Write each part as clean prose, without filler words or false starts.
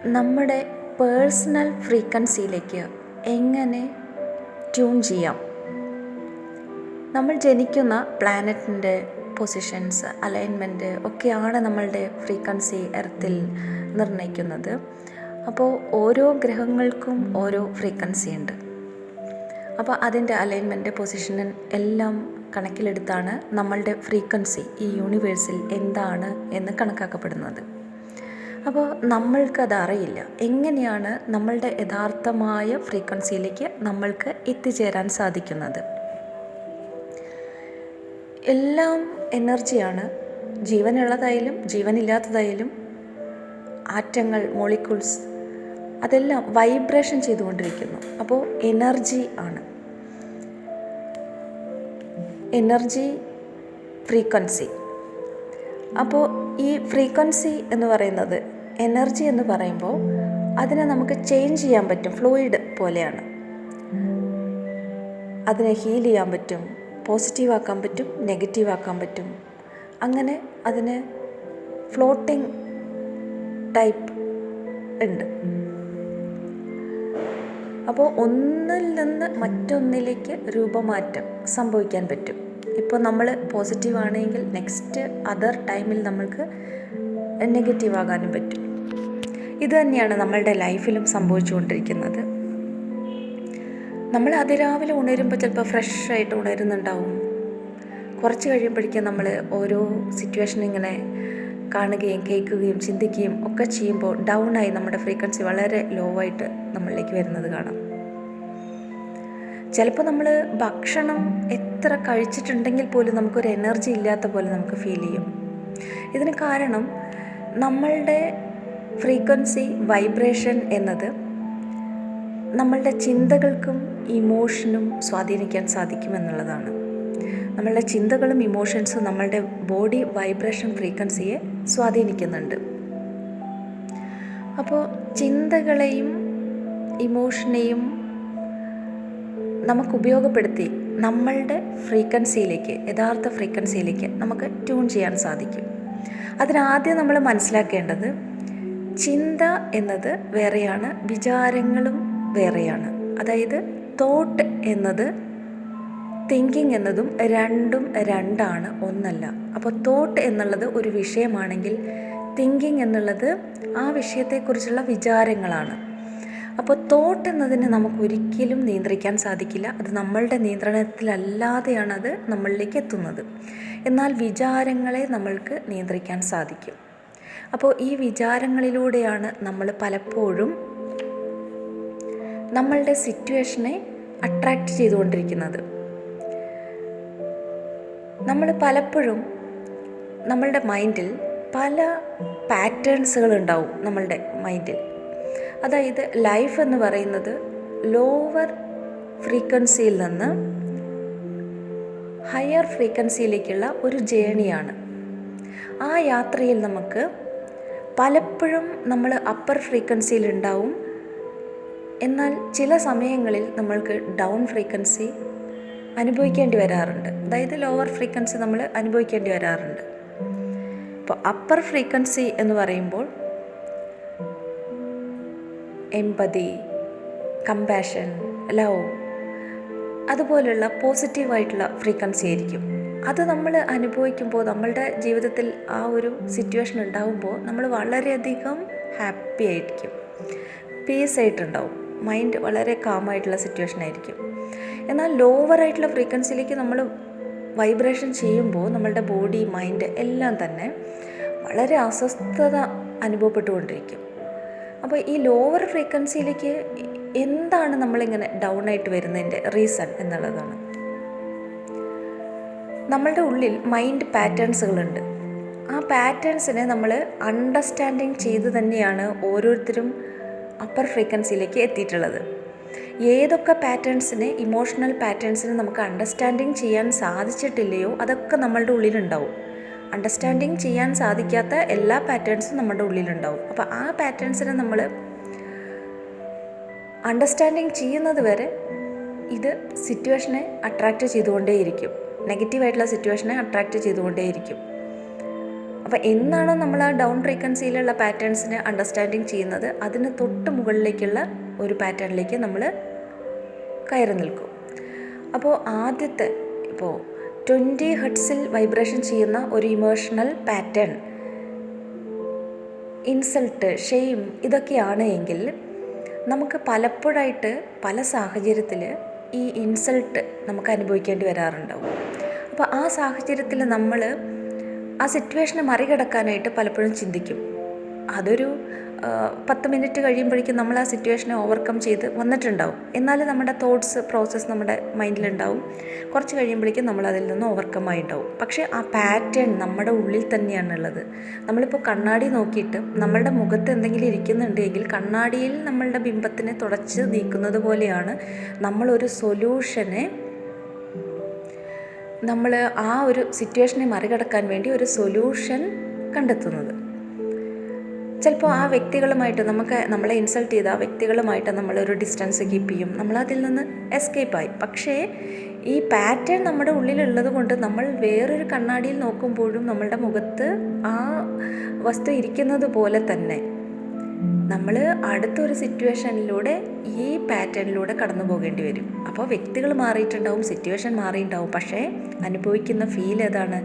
നമ്മുടെ പേഴ്സണൽ ഫ്രീക്വൻസിയിലേക്ക് എങ്ങനെ ട്യൂൺ ചെയ്യാം? നമ്മൾ ജനിക്കുന്ന പ്ലാനറ്റിൻ്റെ പൊസിഷൻസ്, അലൈൻമെൻറ്റ് ഒക്കെയാണ് നമ്മളുടെ ഫ്രീക്വൻസി എർത്തിൽ നിർണ്ണയിക്കുന്നത്. അപ്പോൾ ഓരോ ഗ്രഹങ്ങൾക്കും ഓരോ ഫ്രീക്വൻസി ഉണ്ട്. അപ്പോൾ അതിൻ്റെ അലൈൻമെൻറ്റ്, പൊസിഷൻ എല്ലാം കണക്കിലെടുത്താണ് നമ്മളുടെ ഫ്രീക്വൻസി ഈ യൂണിവേഴ്സിൽ എന്താണ് എന്ന് കണക്കാക്കപ്പെടുന്നത്. അപ്പോൾ നമ്മൾക്കത് അറിയില്ല. എങ്ങനെയാണ് നമ്മളുടെ യഥാർത്ഥമായ ഫ്രീക്വൻസിയിലേക്ക് നമ്മൾക്ക് എത്തിച്ചേരാൻ സാധിക്കുന്നത്? എല്ലാം എനർജിയാണ്. ജീവനുള്ളതായാലും ജീവനില്ലാത്തതായാലും ആറ്റങ്ങൾ, മോളിക്യൂൾസ് അതെല്ലാം വൈബ്രേഷൻ ചെയ്തുകൊണ്ടിരിക്കുന്നു. അപ്പോൾ എനർജി ആണ്. Energy, frequency. അപ്പോൾ ഈ ഫ്രീക്വൻസി എന്ന് പറയുന്നത്, എനർജി എന്ന് പറയുമ്പോൾ അതിനെ നമുക്ക് ചേഞ്ച് ചെയ്യാൻ പറ്റും. ഫ്ലൂയിഡ് പോലെയാണ്. അതിനെ ഹീൽ ചെയ്യാൻ പറ്റും, പോസിറ്റീവ് ആക്കാൻ പറ്റും, നെഗറ്റീവ് ആക്കാൻ പറ്റും. അങ്ങനെ അതിന് ഫ്ലോട്ടിംഗ് ടൈപ്പ് ഉണ്ട്. അപ്പോൾ ഒന്നിൽ നിന്ന് മറ്റൊന്നിലേക്ക് രൂപമാറ്റം സംഭവിക്കാൻ പറ്റും. ഇപ്പോൾ നമ്മൾ പോസിറ്റീവ് ആണെങ്കിൽ നെക്സ്റ്റ് അതർ ടൈമിൽ നമ്മൾക്ക് നെഗറ്റീവ് ആകാനും പറ്റും. ഇത് തന്നെയാണ് നമ്മളുടെ ലൈഫിലും സംഭവിച്ചുകൊണ്ടിരിക്കുന്നത്. നമ്മൾ അതിരാവിലെ ഉണരുമ്പോൾ ചിലപ്പോൾ ഫ്രഷായിട്ട് ഉണരുന്നുണ്ടാവും. കുറച്ച് കഴിയുമ്പോഴേക്കും നമ്മൾ ഓരോ സിറ്റുവേഷൻ ഇങ്ങനെ കാണുകയും കേൾക്കുകയും ചിന്തിക്കുകയും ഒക്കെ ചെയ്യുമ്പോൾ ഡൗണായി നമ്മുടെ ഫ്രീക്വൻസി വളരെ ലോ ആയിട്ട് നമ്മളിലേക്ക് വരുന്നത് കാണാം. ചിലപ്പോൾ നമ്മൾ ഭക്ഷണം എത്ര കഴിച്ചിട്ടുണ്ടെങ്കിൽ പോലും നമുക്കൊരു എനർജി ഇല്ലാത്ത പോലെ നമുക്ക് ഫീൽ ചെയ്യും. ഇതിന് കാരണം നമ്മളുടെ ഫ്രീക്വൻസി, വൈബ്രേഷൻ എന്നത് നമ്മളുടെ ചിന്തകൾക്കും ഇമോഷനും സ്വാധീനിക്കാൻ സാധിക്കുമെന്നുള്ളതാണ്. നമ്മളുടെ ചിന്തകളും ഇമോഷൻസും നമ്മളുടെ ബോഡി വൈബ്രേഷൻ ഫ്രീക്വൻസിയെ സ്വാധീനിക്കുന്നുണ്ട്. അപ്പോൾ ചിന്തകളെയും ഇമോഷനെയും നമുക്ക് ഉപയോഗപ്പെടുത്തി നമ്മളുടെ ഫ്രീക്വൻസിയിലേക്ക്, യഥാർത്ഥ ഫ്രീക്വൻസിയിലേക്ക് നമുക്ക് ട്യൂൺ ചെയ്യാൻ സാധിക്കും. അതിനാദ്യം നമ്മൾ മനസ്സിലാക്കേണ്ടത്, ചിന്ത എന്നത് വേറെയാണ്, വിചാരങ്ങളും വേറെയാണ്. അതായത് തോട്ട് എന്നത് തിങ്കിങ് എന്നതും രണ്ടും രണ്ടാണ്, ഒന്നല്ല. അപ്പോൾ തോട്ട് എന്നുള്ളത് ഒരു വിഷയമാണെങ്കിൽ തിങ്കിങ് എന്നുള്ളത് ആ വിഷയത്തെക്കുറിച്ചുള്ള വിചാരങ്ങളാണ്. അപ്പോൾ തോട്ട് എന്നതിനെ നമുക്കൊരിക്കലും നിയന്ത്രിക്കാൻ സാധിക്കില്ല. അത് നമ്മളുടെ നിയന്ത്രണത്തിലല്ലാതെയാണ് അത് നമ്മളിലേക്ക് എത്തുന്നത്. എന്നാൽ വിചാരങ്ങളെ നമ്മൾക്ക് നിയന്ത്രിക്കാൻ സാധിക്കും. അപ്പോൾ ഈ വിചാരങ്ങളിലൂടെയാണ് നമ്മൾ പലപ്പോഴും നമ്മളുടെ സിറ്റുവേഷനെ അട്രാക്റ്റ് ചെയ്തുകൊണ്ടിരിക്കുന്നത്. നമ്മൾ പലപ്പോഴും നമ്മളുടെ മൈൻഡിൽ പല പാറ്റേൺസുകളുണ്ടാവും നമ്മളുടെ മൈൻഡിൽ. അതായത് ലൈഫ് എന്ന് പറയുന്നത് ലോവർ ഫ്രീക്വൻസിയിൽ നിന്ന് ഹയർ ഫ്രീക്വൻസിയിലേക്കുള്ള ഒരു ജേണിയാണ്. ആ യാത്രയിൽ നമുക്ക് പലപ്പോഴും നമ്മൾ അപ്പർ ഫ്രീക്വൻസിയിൽ ഉണ്ടാവും. എന്നാൽ ചില സമയങ്ങളിൽ നമ്മൾക്ക് ഡൗൺ ഫ്രീക്വൻസി അനുഭവിക്കേണ്ടി വരാറുണ്ട്. അതായത് ലോവർ ഫ്രീക്വൻസി നമ്മൾ അനുഭവിക്കേണ്ടി വരാറുണ്ട്. ഇപ്പോൾ അപ്പർ ഫ്രീക്വൻസി എന്ന് പറയുമ്പോൾ എമ്പതി, കമ്പാഷൻ, ലവ് അതുപോലുള്ള പോസിറ്റീവായിട്ടുള്ള ഫ്രീക്വൻസി ആയിരിക്കും. അത് നമ്മൾ അനുഭവിക്കുമ്പോൾ, നമ്മളുടെ ജീവിതത്തിൽ ആ ഒരു സിറ്റുവേഷൻ ഉണ്ടാകുമ്പോൾ നമ്മൾ വളരെയധികം ഹാപ്പി ആയിരിക്കും, പീസ് ആയിട്ടുണ്ടാവും. മൈൻഡ് വളരെ കാമായിട്ടുള്ള സിറ്റുവേഷൻ ആയിരിക്കും. എന്നാൽ ലോവറായിട്ടുള്ള ഫ്രീക്വൻസിയിലേക്ക് നമ്മൾ വൈബ്രേഷൻ ചെയ്യുമ്പോൾ നമ്മളുടെ ബോഡി, മൈൻഡ് എല്ലാം തന്നെ വളരെ അസ്വസ്ഥത അനുഭവപ്പെട്ടുകൊണ്ടിരിക്കും. അപ്പോൾ ഈ ലോവർ ഫ്രീക്വൻസിയിലേക്ക് എന്താണ് നമ്മളിങ്ങനെ ഡൗൺ ആയിട്ട് വരുന്നതിൻ്റെ റീസൺ എന്നുള്ളതാണ്. നമ്മളുടെ ഉള്ളിൽ മൈൻഡ് പാറ്റേൺസുകളുണ്ട്. ആ പാറ്റേൺസിനെ നമ്മൾ അണ്ടർസ്റ്റാൻഡിങ് ചെയ്ത് തന്നെയാണ് ഓരോരുത്തരും അപ്പർ ഫ്രീക്വൻസിയിലേക്ക് എത്തിയിട്ടുള്ളത്. ഏതൊക്കെ പാറ്റേൺസിനെ, ഇമോഷണൽ പാറ്റേൺസിനെ നമുക്ക് അണ്ടർസ്റ്റാൻഡിങ് ചെയ്യാൻ സാധിച്ചിട്ടില്ലയോ അതൊക്കെ നമ്മളുടെ ഉള്ളിലുണ്ടാവും. അണ്ടർസ്റ്റാൻഡിങ് ചെയ്യാൻ സാധിക്കാത്ത എല്ലാ പാറ്റേൺസും നമ്മുടെ ഉള്ളിലുണ്ടാവും. അപ്പോൾ ആ പാറ്റേൺസിനെ നമ്മൾ അണ്ടർസ്റ്റാൻഡിങ് ചെയ്യുന്നത് വരെ ഇത് സിറ്റുവേഷനെ അട്രാക്റ്റ് ചെയ്തുകൊണ്ടേയിരിക്കും. നെഗറ്റീവായിട്ടുള്ള സിറ്റുവേഷനെ അട്രാക്റ്റ് ചെയ്തുകൊണ്ടേയിരിക്കും. അപ്പോൾ എന്നാണോ നമ്മൾ ആ ഡൗൺ ഫ്രീക്വൻസിയിലുള്ള പാറ്റേൺസിനെ അണ്ടർസ്റ്റാൻഡിങ് ചെയ്യുന്നത്, അതിന് തൊട്ട് മുകളിലേക്കുള്ള ഒരു പാറ്റേണിലേക്ക് നമ്മൾ കയറി നിൽക്കും. അപ്പോൾ ആദ്യത്തെ ഇപ്പോൾ 20 ഹെർട്സിൽ വൈബ്രേഷൻ ചെയ്യുന്ന ഒരു ഇമോഷണൽ പാറ്റേൺ ഇൻസൾട്ട്, ഷെയിം ഇതൊക്കെയാണ് എങ്കിൽ നമുക്ക് പലപ്പോഴായിട്ട് പല സാഹചര്യത്തിൽ ഈ ഇൻസൾട്ട് നമുക്ക് അനുഭവിക്കേണ്ടി വരാറുണ്ടാവും. അപ്പോൾ ആ സാഹചര്യത്തിൽ നമ്മൾ ആ സിറ്റുവേഷനെ മറികടക്കാനായിട്ട് പലപ്പോഴും ചിന്തിക്കും. അതൊരു 10 മിനിറ്റ് കഴിയുമ്പോഴേക്കും നമ്മൾ ആ സിറ്റുവേഷനെ ഓവർകം ചെയ്ത് വന്നിട്ടുണ്ടാവും. എന്നാലും നമ്മുടെ തോട്ട്സ് പ്രോസസ്സ് നമ്മുടെ മൈൻഡിലുണ്ടാവും. കുറച്ച് കഴിയുമ്പോഴേക്കും നമ്മൾ അതിൽ നിന്ന് ഓവർകം ആയിട്ടുണ്ടാവും. പക്ഷേ ആ പാറ്റേൺ നമ്മുടെ ഉള്ളിൽ തന്നെയാണുള്ളത്. നമ്മളിപ്പോൾ കണ്ണാടി നോക്കിയിട്ട് നമ്മളുടെ മുഖത്ത് എന്തെങ്കിലും ഇരിക്കുന്നുണ്ടെങ്കിൽ കണ്ണാടിയിൽ നമ്മളുടെ ബിംബത്തിനെ തുടച്ച് നീക്കുന്നത് പോലെയാണ് നമ്മളൊരു സൊല്യൂഷനെ, നമ്മൾ ആ ഒരു സിറ്റുവേഷനെ മറികടക്കാൻ വേണ്ടി ഒരു സൊല്യൂഷൻ കണ്ടെത്തുന്നത്. ചിലപ്പോൾ ആ വ്യക്തികളുമായിട്ട് നമ്മളെ ഇൻസൾട്ട് ചെയ്ത ആ വ്യക്തികളുമായിട്ട് നമ്മളൊരു ഡിസ്റ്റൻസ് കീപ്പ് ചെയ്യും, നമ്മളതിൽ നിന്ന് എസ്കേപ്പായി. പക്ഷേ ഈ പാറ്റേൺ നമ്മുടെ ഉള്ളിലുള്ളത് കൊണ്ട് നമ്മൾ വേറൊരു കണ്ണാടിയിൽ നോക്കുമ്പോഴും നമ്മളുടെ മുഖത്ത് ആ വസ്തു ഇരിക്കുന്നത് പോലെ തന്നെ നമ്മൾ അടുത്തൊരു സിറ്റുവേഷനിലൂടെ ഈ പാറ്റേണിലൂടെ കടന്നു പോകേണ്ടി വരും. അപ്പോൾ വ്യക്തികൾ മാറിയിട്ടുണ്ടാവും, സിറ്റുവേഷൻ മാറിയിട്ടുണ്ടാവും, പക്ഷേ അനുഭവിക്കുന്ന ഫീൽ ഏതാണ്?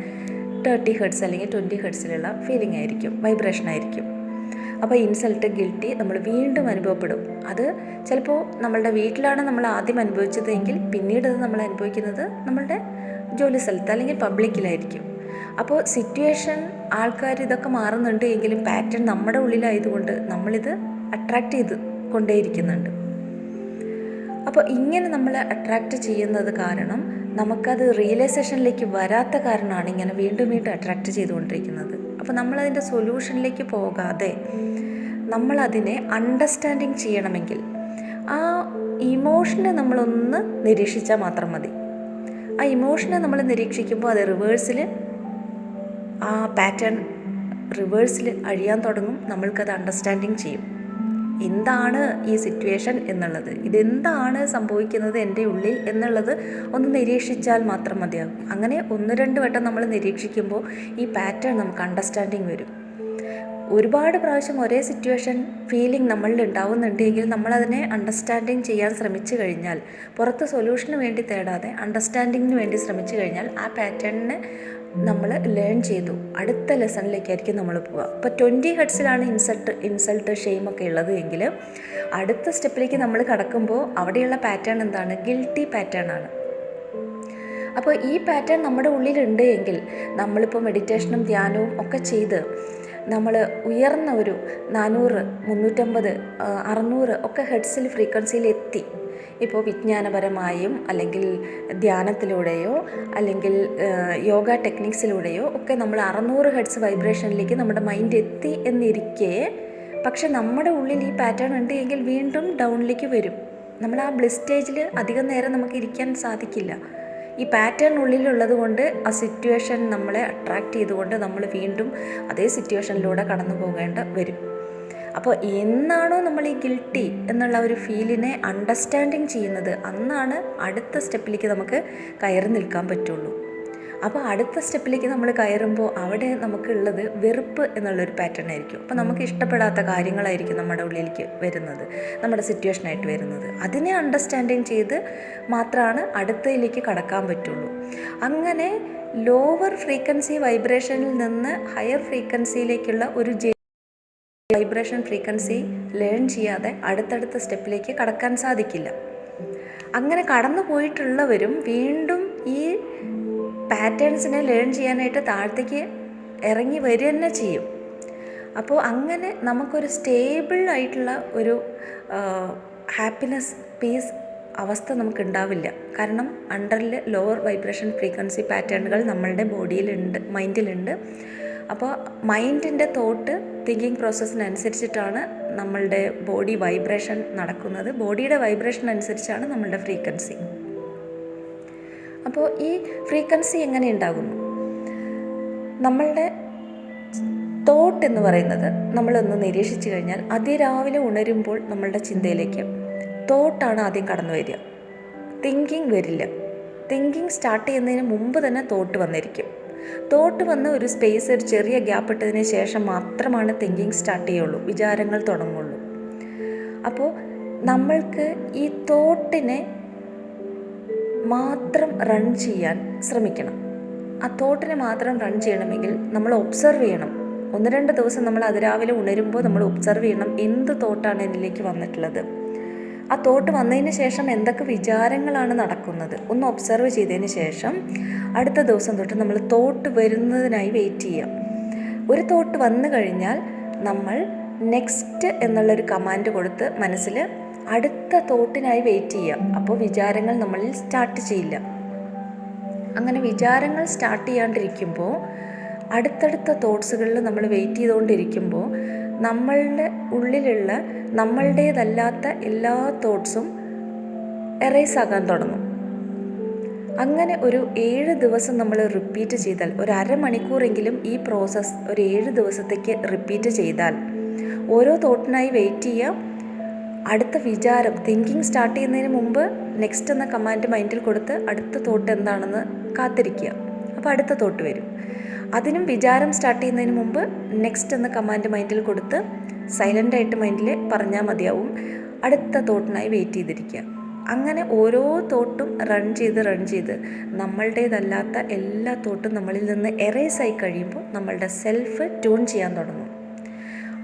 30 ഹെർട്സ് അല്ലെങ്കിൽ 20 ഹെർട്സിലുള്ള ഫീലിംഗ് ആയിരിക്കും, വൈബ്രേഷൻ ആയിരിക്കും. അപ്പോൾ ഇൻസൾട്ട്, ഗിൽറ്റി നമ്മൾ വീണ്ടും അനുഭവപ്പെടും. അത് ചിലപ്പോൾ നമ്മളുടെ വീട്ടിലാണ് നമ്മൾ ആദ്യം അനുഭവിച്ചതെങ്കിൽ പിന്നീട് അത് നമ്മൾ അനുഭവിക്കുന്നത് നമ്മളുടെ ജോലി സ്ഥലത്ത് അല്ലെങ്കിൽ പബ്ലിക്കിലായിരിക്കും. അപ്പോൾ സിറ്റുവേഷൻ, ആൾക്കാർ ഇതൊക്കെ മാറുന്നുണ്ട് എങ്കിലും പാറ്റേൺ നമ്മുടെ ഉള്ളിലായതുകൊണ്ട് നമ്മളിത് അട്രാക്റ്റ് ചെയ്ത് കൊണ്ടേയിരിക്കുന്നുണ്ട്. അപ്പോൾ ഇങ്ങനെ നമ്മൾ അട്രാക്റ്റ് ചെയ്യുന്നത് കാരണം നമുക്കത് റിയലൈസേഷനിലേക്ക് വരാത്ത കാരണമാണ് ഇങ്ങനെ വീണ്ടും വീണ്ടും അട്രാക്റ്റ് ചെയ്തുകൊണ്ടിരിക്കുന്നത്. അപ്പോൾ നമ്മളതിൻ്റെ സൊല്യൂഷനിലേക്ക് പോകാതെ നമ്മളതിനെ അണ്ടർസ്റ്റാൻഡിങ് ചെയ്യണമെങ്കിൽ ആ ഇമോഷനെ നമ്മളൊന്ന് നിരീക്ഷിച്ചാൽ മാത്രം മതി. ആ ഇമോഷനെ നമ്മൾ നിരീക്ഷിക്കുമ്പോൾ അത് റിവേഴ്സിൽ, ആ പാറ്റേൺ റിവേഴ്സിൽ അഴിയാൻ തുടങ്ങും. നമ്മൾക്കത് അണ്ടർസ്റ്റാൻഡിങ് ചെയ്യും. എന്താണ് ഈ സിറ്റുവേഷൻ എന്നുള്ളത്, ഇതെന്താണ് സംഭവിക്കുന്നത് എൻ്റെ ഉള്ളിൽ എന്നുള്ളത് ഒന്ന് നിരീക്ഷിച്ചാൽ മാത്രം മതിയാകും. അങ്ങനെ 1-2 വട്ടം നമ്മൾ നിരീക്ഷിക്കുമ്പോൾ ഈ പാറ്റേൺ നമുക്ക് അണ്ടർസ്റ്റാൻഡിങ് വരും. ഒരുപാട് പ്രാവശ്യം ഒരേ സിറ്റുവേഷൻ ഫീലിംഗ് നമ്മളിൽ ഉണ്ടാവുന്നുണ്ടെങ്കിൽ നമ്മളതിനെ അണ്ടർസ്റ്റാൻഡിങ് ചെയ്യാൻ ശ്രമിച്ചു കഴിഞ്ഞാൽ, പുറത്ത് സൊല്യൂഷന് വേണ്ടി തേടാതെ അണ്ടർസ്റ്റാൻഡിങ്ങിന് വേണ്ടി ശ്രമിച്ചു കഴിഞ്ഞാൽ ആ പാറ്റേണിനെ നമ്മൾ ലേൺ ചെയ്തു അടുത്ത ലെസണിലേക്കായിരിക്കും നമ്മൾ പോവുക. ഇപ്പോൾ 20 ഹെർട്സിലാണ് ഇൻസൾട്ട് ഷെയിമൊക്കെ ഉള്ളത് എങ്കിൽ അടുത്ത സ്റ്റെപ്പിലേക്ക് നമ്മൾ കടക്കുമ്പോൾ അവിടെയുള്ള പാറ്റേൺ എന്താണ്? ഗിൽറ്റി പാറ്റേൺ ആണ്. അപ്പോൾ ഈ പാറ്റേൺ നമ്മുടെ ഉള്ളിലുണ്ട് എങ്കിൽ നമ്മളിപ്പോൾ മെഡിറ്റേഷനും ധ്യാനവും ഒക്കെ ചെയ്ത് നമ്മൾ ഉയർന്ന ഒരു 400, 350, 600 ഒക്കെ ഹെർട്സിൽ ഫ്രീക്വൻസിയിൽ എത്തി, ഇപ്പോൾ വിജ്ഞാനപരമായും അല്ലെങ്കിൽ ധ്യാനത്തിലൂടെയോ അല്ലെങ്കിൽ യോഗ ടെക്നിക്സിലൂടെയോ ഒക്കെ നമ്മൾ 600 ഹെർട്സ് വൈബ്രേഷനിലേക്ക് നമ്മുടെ മൈൻഡ് എത്തി എന്നിരിക്കെ, പക്ഷെ നമ്മുടെ ഉള്ളിൽ ഈ പാറ്റേൺ ഉണ്ട് എങ്കിൽ വീണ്ടും ഡൗണിലേക്ക് വരും. നമ്മൾ ആ ബ്ലിസ് സ്റ്റേജിൽ അധികം നേരം നമുക്ക് ഇരിക്കാൻ സാധിക്കില്ല. ഈ പാറ്റേൺ ഉള്ളിലുള്ളത് കൊണ്ട് ആ സിറ്റുവേഷൻ നമ്മളെ അട്രാക്റ്റ് ചെയ്തുകൊണ്ട് നമ്മൾ വീണ്ടും അതേ സിറ്റുവേഷനിലൂടെ കടന്നു പോകേണ്ട വരും. അപ്പോൾ എന്നാണോ നമ്മൾ ഈ ഗിൽറ്റി എന്നുള്ള ഒരു ഫീലിനെ അണ്ടർസ്റ്റാൻഡിങ് ചെയ്യുന്നത്, അന്നാണ് അടുത്ത സ്റ്റെപ്പിലേക്ക് നമുക്ക് കയറി നിൽക്കാൻ പറ്റുള്ളൂ. അപ്പോൾ അടുത്ത സ്റ്റെപ്പിലേക്ക് നമ്മൾ കയറുമ്പോൾ അവിടെ നമുക്കുള്ളത് വെറുപ്പ് എന്നുള്ളൊരു പാറ്റേൺ ആയിരിക്കും. അപ്പോൾ നമുക്ക് ഇഷ്ടപ്പെടാത്ത കാര്യങ്ങളായിരിക്കും നമ്മുടെ ഉള്ളിലേക്ക് വരുന്നത്, നമ്മുടെ സിറ്റുവേഷനായിട്ട് വരുന്നത്. അതിനെ അണ്ടർസ്റ്റാൻഡിങ് ചെയ്ത് മാത്രമാണ് അടുത്തതിലേക്ക് കടക്കാൻ പറ്റുള്ളൂ. അങ്ങനെ ലോവർ ഫ്രീക്വൻസി വൈബ്രേഷനിൽ നിന്ന് ഹയർ ഫ്രീക്വൻസിയിലേക്കുള്ള ഒരു വൈബ്രേഷൻ ഫ്രീക്വൻസി ലേൺ ചെയ്യാതെ അടുത്തടുത്ത സ്റ്റെപ്പിലേക്ക് കടക്കാൻ സാധിക്കില്ല. അങ്ങനെ കടന്നു പോയിട്ടുള്ളവരും വീണ്ടും ഈ പാറ്റേൺസിനെ ലേൺ ചെയ്യാനായിട്ട് താഴത്തേക്ക് ഇറങ്ങി വരിക തന്നെ ചെയ്യും. അപ്പോൾ അങ്ങനെ നമുക്കൊരു സ്റ്റേബിൾ ആയിട്ടുള്ള ഒരു ഹാപ്പിനെസ്, പീസ് അവസ്ഥ നമുക്കുണ്ടാവില്ല. കാരണം അണ്ടറിൽ ലോവർ വൈബ്രേഷൻ ഫ്രീക്വൻസി പാറ്റേണുകൾ നമ്മളുടെ ബോഡിയിലുണ്ട്, മൈൻഡിലുണ്ട്. അപ്പോൾ മൈൻഡിൻ്റെ തോട്ട് തിങ്കിങ് പ്രോസസ്സിനനുസരിച്ചിട്ടാണ് നമ്മളുടെ ബോഡി വൈബ്രേഷൻ നടക്കുന്നത്. ബോഡിയുടെ വൈബ്രേഷൻ അനുസരിച്ചാണ് നമ്മളുടെ ഫ്രീക്വൻസി. അപ്പോൾ ഈ ഫ്രീക്വൻസി എങ്ങനെ ഉണ്ടാകുന്നു? നമ്മളുടെ തോട്ട് എന്ന് പറയുന്നത് നമ്മളൊന്ന് നിരീക്ഷിച്ചു കഴിഞ്ഞാൽ അതിരാവിലെ ഉണരുമ്പോൾ നമ്മളുടെ ചിന്തയിലേക്ക് തോട്ടാണ് ആദ്യം കടന്നു വരിക. തിങ്കിങ് വരില്ല. തിങ്കിങ് സ്റ്റാർട്ട് ചെയ്യുന്നതിന് മുമ്പ് തന്നെ തോട്ട് വന്നിരിക്കും. തോട്ട് വന്ന് ഒരു സ്പേസ്, ഒരു ചെറിയ ഗ്യാപ്പ് ഇട്ടതിന് ശേഷം മാത്രമാണ് തിങ്കിങ് സ്റ്റാർട്ട് ചെയ്യുള്ളൂ, വിചാരങ്ങൾ തുടങ്ങുള്ളൂ. അപ്പോൾ നമ്മൾക്ക് ഈ തോട്ടിനെ മാത്രം റൺ ചെയ്യാൻ ശ്രമിക്കണം. ആ തോട്ടിനെ മാത്രം റൺ ചെയ്യണമെങ്കിൽ നമ്മൾ ഒബ്സർവ് ചെയ്യണം. 1-2 ദിവസം നമ്മൾ അതിരാവിലെ ഉണരുമ്പോൾ നമ്മൾ ഒബ്സർവ് ചെയ്യണം എന്ത് തോട്ടാണ് എന്നിലേക്ക് വന്നിട്ടുള്ളത്, ആ തോട്ട് വന്നതിന് ശേഷം എന്തൊക്കെ വിചാരങ്ങളാണ് നടക്കുന്നത് ഒന്ന് ഒബ്സർവ് ചെയ്തതിന് ശേഷം അടുത്ത ദിവസം തൊട്ട് നമ്മൾ തോട്ട് വരുന്നതിനായി വെയിറ്റ് ചെയ്യാം. ഒരു തോട്ട് വന്നു കഴിഞ്ഞാൽ നമ്മൾ നെക്സ്റ്റ് എന്നുള്ളൊരു കമാൻഡ് കൊടുത്ത് മനസ്സിൽ അടുത്ത തോട്ടിനായി വെയിറ്റ് ചെയ്യാം. അപ്പോൾ വിചാരങ്ങൾ നമ്മളിൽ സ്റ്റാർട്ട് ചെയ്യില്ല. അങ്ങനെ വിചാരങ്ങൾ സ്റ്റാർട്ട് ചെയ്യാണ്ടിരിക്കുമ്പോൾ അടുത്തടുത്ത തോട്ട്സുകളിൽ നമ്മൾ വെയിറ്റ് ചെയ്തുകൊണ്ടിരിക്കുമ്പോൾ നമ്മളുടെ ഉള്ളിലുള്ള നമ്മളുടേതല്ലാത്ത എല്ലാ തോട്ട്സും എറേസ് ആകാൻ തുടങ്ങും. അങ്ങനെ ഒരു 7 ദിവസം നമ്മൾ റിപ്പീറ്റ് ചെയ്താൽ, ഒരു അരമണിക്കൂറെങ്കിലും ഈ പ്രോസസ്സ് ഒരു 7 ദിവസത്തേക്ക് റിപ്പീറ്റ് ചെയ്താൽ, ഓരോ തോട്ടിനായി വെയിറ്റ് ചെയ്യാം. അടുത്ത വിചാരം തിങ്കിങ് സ്റ്റാർട്ട് ചെയ്യുന്നതിന് മുമ്പ് നെക്സ്റ്റ് എന്ന കമാൻഡ് മൈൻഡിൽ കൊടുത്ത് അടുത്ത തോട്ട് എന്താണെന്ന് കാത്തിരിക്കുക. അപ്പോൾ അടുത്ത തോട്ട് വരും. അതിനും വിചാരം സ്റ്റാർട്ട് ചെയ്യുന്നതിന് മുമ്പ് നെക്സ്റ്റ് എന്ന കമാൻഡ് മൈൻഡിൽ കൊടുത്ത് സൈലൻ്റായിട്ട് മൈൻഡിൽ പറഞ്ഞാൽ മതിയാവും. അടുത്ത തോട്ടിനായി വെയിറ്റ് ചെയ്തിരിക്കുക. അങ്ങനെ ഓരോ തോട്ടും റൺ ചെയ്ത് നമ്മളുടേതല്ലാത്ത എല്ലാ തോട്ടും നമ്മളിൽ നിന്ന് എറേസായി കഴിയുമ്പോൾ നമ്മളുടെ സെൽഫ് ട്യൂൺ ചെയ്യാൻ തുടങ്ങും.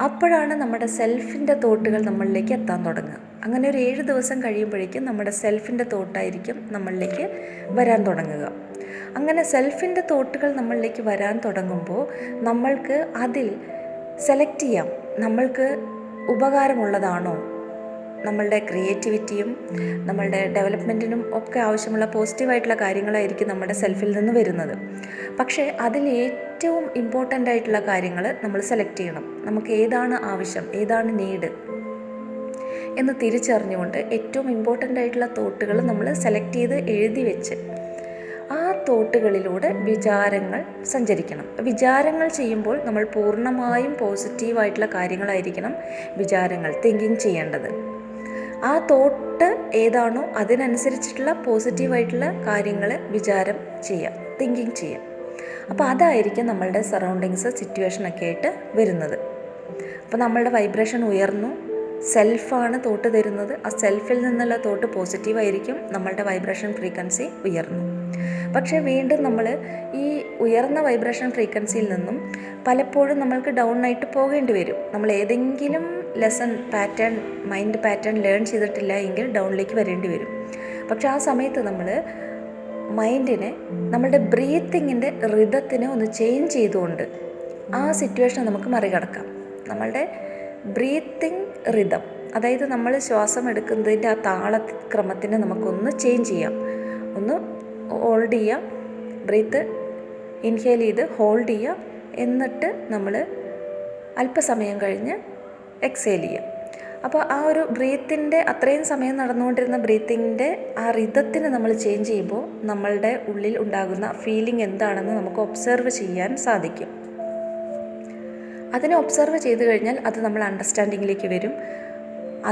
അപ്പോഴാണ് നമ്മുടെ സെൽഫിൻ്റെ തോട്ടുകൾ നമ്മളിലേക്ക് എത്താൻ തുടങ്ങുക. അങ്ങനെ ഒരു 7 ദിവസം കഴിയുമ്പോഴേക്കും നമ്മുടെ സെൽഫിൻ്റെ തോട്ടായിരിക്കും നമ്മളിലേക്ക് വരാൻ തുടങ്ങുക. അങ്ങനെ സെൽഫിൻ്റെ തോട്ടുകൾ നമ്മളിലേക്ക് വരാൻ തുടങ്ങുമ്പോൾ നമ്മൾക്ക് അതിൽ സെലക്ട് ചെയ്യാം, നമ്മൾക്ക് ഉപകാരമുള്ളതാണോ, നമ്മളുടെ ക്രിയേറ്റിവിറ്റിയും നമ്മളുടെ ഡെവലപ്മെൻറ്റിനും ഒക്കെ ആവശ്യമുള്ള പോസിറ്റീവായിട്ടുള്ള കാര്യങ്ങളായിരിക്കും നമ്മുടെ സെൽഫിൽ നിന്ന് വരുന്നത്. പക്ഷേ അതിൽ ഏറ്റവും ഇമ്പോർട്ടൻ്റ് ആയിട്ടുള്ള കാര്യങ്ങൾ നമ്മൾ സെലക്ട് ചെയ്യണം. നമുക്ക് ഏതാണ് ആവശ്യം, ഏതാണ് നീഡ് എന്ന് തിരിച്ചറിഞ്ഞുകൊണ്ട് ഏറ്റവും ഇമ്പോർട്ടൻ്റ് ആയിട്ടുള്ള തോട്ടുകൾ നമ്മൾ സെലക്ട് ചെയ്ത് എഴുതി വെച്ച് ആ തോട്ടുകളിലൂടെ വിചാരങ്ങൾ സഞ്ചരിക്കണം. വിചാരങ്ങൾ ചെയ്യുമ്പോൾ നമ്മൾ പൂർണ്ണമായും പോസിറ്റീവായിട്ടുള്ള കാര്യങ്ങളായിരിക്കണം വിചാരങ്ങൾ തിങ്കിങ് ചെയ്യേണ്ടത്. ആ തോട്ട് ഏതാണോ അതിനനുസരിച്ചിട്ടുള്ള പോസിറ്റീവായിട്ടുള്ള കാര്യങ്ങൾ വിചാരം ചെയ്യാം, തിങ്കിങ് ചെയ്യാം. അപ്പോൾ അതായിരിക്കും നമ്മളുടെ സറൗണ്ടിങ്സ് സിറ്റുവേഷനൊക്കെ ആയിട്ട് വരുന്നത്. അപ്പോൾ നമ്മളുടെ വൈബ്രേഷൻ ഉയർന്നു, സെൽഫാണ് തോട്ട് തരുന്നത്. ആ സെൽഫിൽ നിന്നുള്ള തോട്ട് പോസിറ്റീവായിരിക്കും, നമ്മളുടെ വൈബ്രേഷൻ ഫ്രീക്വൻസി ഉയർന്നു. പക്ഷേ വീണ്ടും നമ്മൾ ഈ ഉയർന്ന വൈബ്രേഷൻ ഫ്രീക്വൻസിയിൽ നിന്നും പലപ്പോഴും നമ്മൾക്ക് ഡൗൺ ആയിട്ട് പോകേണ്ടി വരും. നമ്മൾ ഏതെങ്കിലും lesson pattern, mind pattern learn ചെയ്തിട്ടില്ല എങ്കിൽ ഡൗണിലേക്ക് വരേണ്ടി വരും. പക്ഷെ ആ സമയത്ത് നമ്മൾ മൈൻഡിനെ നമ്മളുടെ ബ്രീത്തിങ്ങിൻ്റെ റിതത്തിനെ ഒന്ന് ചേഞ്ച് ചെയ്തുകൊണ്ട് ആ സിറ്റുവേഷൻ നമുക്ക് മറികടക്കാം. നമ്മളുടെ ബ്രീത്തിങ് റിതം, അതായത് നമ്മൾ ശ്വാസം എടുക്കുന്നതിൻ്റെ ആ താളക്രമത്തിനെ നമുക്കൊന്ന് ചേഞ്ച് ചെയ്യാം. ഒന്ന് ഹോൾഡ് ചെയ്യുക, ബ്രീത്ത് ഇൻഹേൽ ചെയ്ത് ഹോൾഡ് ചെയ്യുക, എന്നിട്ട് നമ്മൾ അല്പസമയം കഴിഞ്ഞ് എക്സേൽ ചെയ്യുക. അപ്പോൾ ആ ഒരു ബ്രീത്തിൻ്റെ അത്രയും സമയം നടന്നുകൊണ്ടിരുന്ന ബ്രീത്തിങ്ങിൻ്റെ ആ റിതത്തിന് നമ്മൾ ചേഞ്ച് ചെയ്യുമ്പോൾ നമ്മളുടെ ഉള്ളിൽ ഉണ്ടാകുന്ന ഫീലിംഗ് എന്താണെന്ന് നമുക്ക് ഒബ്സർവ് ചെയ്യാൻ സാധിക്കും. അതിനെ ഒബ്സർവ് ചെയ്ത് കഴിഞ്ഞാൽ അത് നമ്മൾ അണ്ടർസ്റ്റാൻഡിങ്ങിലേക്ക് വരും.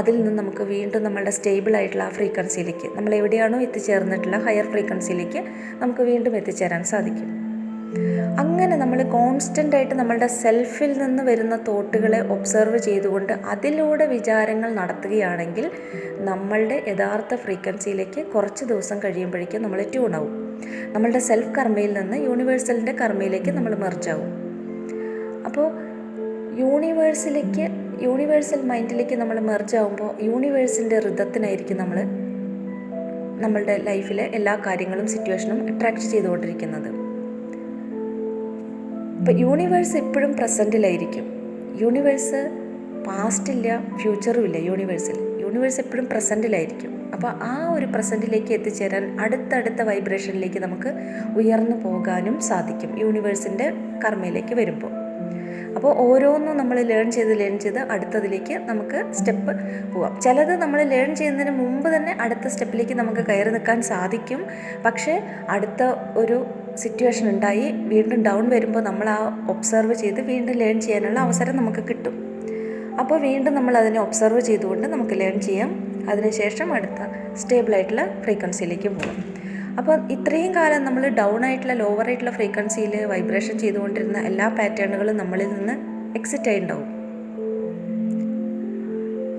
അതിൽ നിന്ന് നമുക്ക് വീണ്ടും നമ്മളുടെ സ്റ്റേബിൾ ആയിട്ടുള്ള ആ ഫ്രീക്വൻസിയിലേക്ക്, നമ്മൾ എവിടെയാണോ എത്തിച്ചേർന്നിട്ടുള്ള ഹയർ ഫ്രീക്വൻസിയിലേക്ക് നമുക്ക് വീണ്ടും എത്തിച്ചേരാൻ സാധിക്കും. അങ്ങനെ നമ്മൾ കോൺസ്റ്റൻ്റ് ആയിട്ട് നമ്മളുടെ സെൽഫിൽ നിന്ന് വരുന്ന തോട്ടുകളെ ഒബ്സർവ് ചെയ്തുകൊണ്ട് അതിലൂടെ വിചാരങ്ങൾ നടത്തുകയാണെങ്കിൽ നമ്മളുടെ യഥാർത്ഥ ഫ്രീക്വൻസിയിലേക്ക് കുറച്ച് ദിവസം കഴിയുമ്പോഴേക്കും നമ്മൾ ട്യൂണാവും. നമ്മളുടെ സെൽഫ് കർമ്മയിൽ നിന്ന് യൂണിവേഴ്സലിൻ്റെ കർമ്മയിലേക്ക് നമ്മൾ മെർജാവും. അപ്പോൾ യൂണിവേഴ്സൽ മൈൻഡിലേക്ക് നമ്മൾ മെർജാവുമ്പോൾ യൂണിവേഴ്സിൻ്റെ റിതത്തിനായിരിക്കും നമ്മളുടെ ലൈഫിലെ എല്ലാ കാര്യങ്ങളും സിറ്റുവേഷനും അട്രാക്റ്റ് ചെയ്തുകൊണ്ടിരിക്കുന്നത്. അപ്പോൾ യൂണിവേഴ്സ് എപ്പോഴും പ്രസൻറ്റിലായിരിക്കും. യൂണിവേഴ്സ് പാസ്റ്റില്ല, ഫ്യൂച്ചറും ഇല്ല. യൂണിവേഴ്സ് എപ്പോഴും പ്രസൻറ്റിലായിരിക്കും. അപ്പോൾ ആ ഒരു പ്രസൻറ്റിലേക്ക് എത്തിച്ചേരാൻ അടുത്തടുത്ത വൈബ്രേഷനിലേക്ക് നമുക്ക് ഉയർന്നു പോകാനും സാധിക്കും യൂണിവേഴ്സിൻ്റെ കർമ്മയിലേക്ക് വരുമ്പോൾ. അപ്പോൾ ഓരോന്നും നമ്മൾ ലേൺ ചെയ്ത് അടുത്തതിലേക്ക് നമുക്ക് സ്റ്റെപ്പ് പോവാം. ചിലത് നമ്മൾ ലേൺ ചെയ്യുന്നതിന് മുമ്പ് തന്നെ അടുത്ത സ്റ്റെപ്പിലേക്ക് നമുക്ക് കയറി നിൽക്കാൻ സാധിക്കും. പക്ഷേ അടുത്ത ഒരു സിറ്റുവേഷൻ ഉണ്ടായി വീണ്ടും ഡൗൺ വരുമ്പോൾ നമ്മൾ ആ ഒബ്സർവ് ചെയ്ത് വീണ്ടും ലേൺ ചെയ്യാനുള്ള അവസരം നമുക്ക് കിട്ടും. അപ്പോൾ വീണ്ടും നമ്മൾ അതിനെ ഒബ്സർവ് ചെയ്തുകൊണ്ട് നമുക്ക് ലേൺ ചെയ്യാം. അതിനുശേഷം അടുത്ത സ്റ്റേബിളായിട്ടുള്ള ഫ്രീക്വൻസിയിലേക്ക് പോകാം. അപ്പോൾ ഇത്രയും കാലം നമ്മൾ ഡൗൺ ആയിട്ടുള്ള ലോവർ ആയിട്ടുള്ള ഫ്രീക്വൻസിയിൽ വൈബ്രേഷൻ ചെയ്തുകൊണ്ടിരുന്ന എല്ലാ പാറ്റേണുകളും നമ്മളിൽ നിന്ന് എക്സിറ്റ് ആയിട്ടുണ്ടാവും.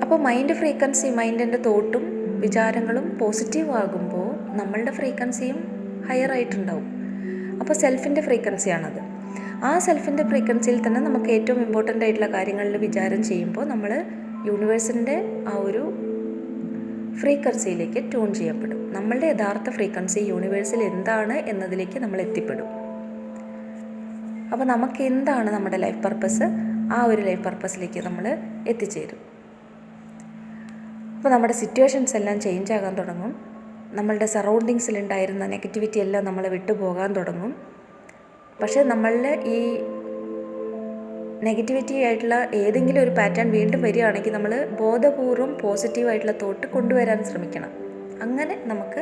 അപ്പോൾ മൈൻഡ് ഫ്രീക്വൻസി, മൈൻഡിൻ്റെ തോട്ടും വിചാരങ്ങളും പോസിറ്റീവ് ആകുമ്പോൾ നമ്മളുടെ ഫ്രീക്വൻസിയും ഹയർ ആയിട്ടുണ്ടാവും. അപ്പോൾ സെൽഫിൻ്റെ ഫ്രീക്വൻസിയാണത്. ആ സെൽഫിൻ്റെ ഫ്രീക്വൻസിയിൽ തന്നെ നമുക്ക് ഏറ്റവും ഇമ്പോർട്ടൻ്റ് ആയിട്ടുള്ള കാര്യങ്ങളിൽ വിചാരം ചെയ്യുമ്പോൾ നമ്മൾ യൂണിവേഴ്സിൻ്റെ ആ ഒരു ഫ്രീക്വൻസിയിലേക്ക് ട്യൂൺ ചെയ്യപ്പെടും. നമ്മളുടെ യഥാർത്ഥ ഫ്രീക്വൻസി യൂണിവേഴ്സിൽ എന്താണ് എന്നതിലേക്ക് നമ്മൾ എത്തിപ്പെടും. അപ്പോൾ നമുക്ക് എന്താണ് നമ്മുടെ ലൈഫ് പർപ്പസ്, ആ ഒരു ലൈഫ് പർപ്പസിലേക്ക് നമ്മൾ എത്തിച്ചേരും. അപ്പോൾ നമ്മുടെ സിറ്റുവേഷൻസ് എല്ലാം ചേഞ്ച് ആകാൻ തുടങ്ങും. നമ്മളുടെ സറൗണ്ടിങ്സിലുണ്ടായിരുന്ന നെഗറ്റിവിറ്റി എല്ലാം നമ്മളെ വിട്ടുപോകാൻ തുടങ്ങും. പക്ഷേ നമ്മളുടെ ഈ നെഗറ്റിവിറ്റി ആയിട്ടുള്ള ഏതെങ്കിലും ഒരു പാറ്റേൺ വീണ്ടും വരികയാണെങ്കിൽ നമ്മൾ ബോധപൂർവം പോസിറ്റീവായിട്ടുള്ള തോട്ട് കൊണ്ടുവരാൻ ശ്രമിക്കണം. അങ്ങനെ നമുക്ക്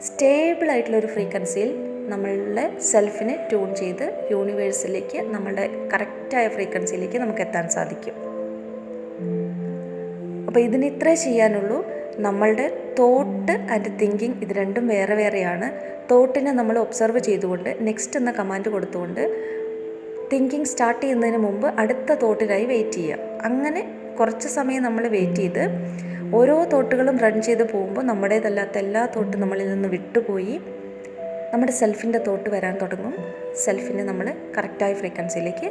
സ്റ്റേബിളായിട്ടുള്ളൊരു ഫ്രീക്വൻസിയിൽ നമ്മളുടെ സെൽഫിനെ ട്യൂൺ ചെയ്ത് യൂണിവേഴ്സിലേക്ക്, നമ്മളുടെ കറക്റ്റായ ഫ്രീക്വൻസിയിലേക്ക് നമുക്ക് എത്താൻ സാധിക്കും. അപ്പോൾ ഇതിന് ഇത്രേ ചെയ്യാനുള്ളൂ. നമ്മളുടെ തോട്ട് ആൻഡ് തിങ്കിങ് ഇത് രണ്ടും വേറെ വേറെയാണ്. തോട്ടിനെ നമ്മൾ ഒബ്സർവ് ചെയ്തുകൊണ്ട് നെക്സ്റ്റ് എന്ന കമാൻഡ് കൊടുത്തുകൊണ്ട് തിങ്കിങ് സ്റ്റാർട്ട് ചെയ്യുന്നതിന് മുമ്പ് അടുത്ത തോട്ടിനായി വെയിറ്റ് ചെയ്യുക. അങ്ങനെ കുറച്ച് സമയം നമ്മൾ വെയിറ്റ് ചെയ്ത് ഓരോ തോട്ടുകളും റൺ ചെയ്ത് പോകുമ്പോൾ നമ്മുടേതല്ലാത്ത എല്ലാ തോട്ടും നമ്മളിൽ നിന്ന് വിട്ടുപോയി നമ്മുടെ സെൽഫിൻ്റെ തോട്ട് വരാൻ തുടങ്ങും. സെൽഫിനെ നമ്മൾ കറക്റ്റായ ഫ്രീക്വൻസിയിലേക്ക്